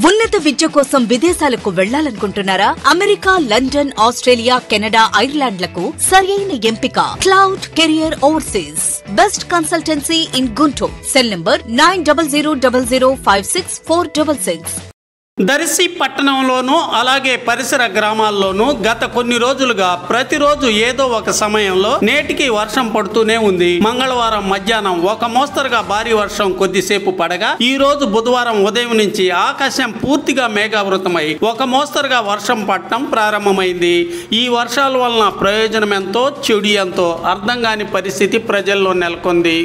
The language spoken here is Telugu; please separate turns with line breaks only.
ఉన్నత విద్య కోసం విదేశాలకు వెళ్లాలనుకుంటున్నారా? అమెరికా, లండన్, ఆస్ట్రేలియా, కెనడా, ఐర్లాండ్లకు సరైన ఎంపిక cloud career overseas. Best consultancy in Guntur. Cell number 9000056466.
Darsi పట్టణంలోనూ అలాగే పరిసర గ్రామాల్లోనూ గత కొన్ని రోజులుగా ప్రతిరోజు ఏదో ఒక సమయంలో నేటికి వర్షం పడుతూనే ఉంది. మంగళవారం మధ్యాహ్నం ఒక మోస్తరుగా భారీ వర్షం కొద్దిసేపు పడగా ఈ రోజు బుధవారం ఉదయం నుంచి ఆకాశం పూర్తిగా మేఘావృతమై ఒక మోస్తరుగా వర్షం పడటం ప్రారంభమైంది. ఈ వర్షాల వలన ప్రయోజనం ఎంతో చెడు ఎంతో అర్థం కాని పరిస్థితి ప్రజల్లో నెలకొంది.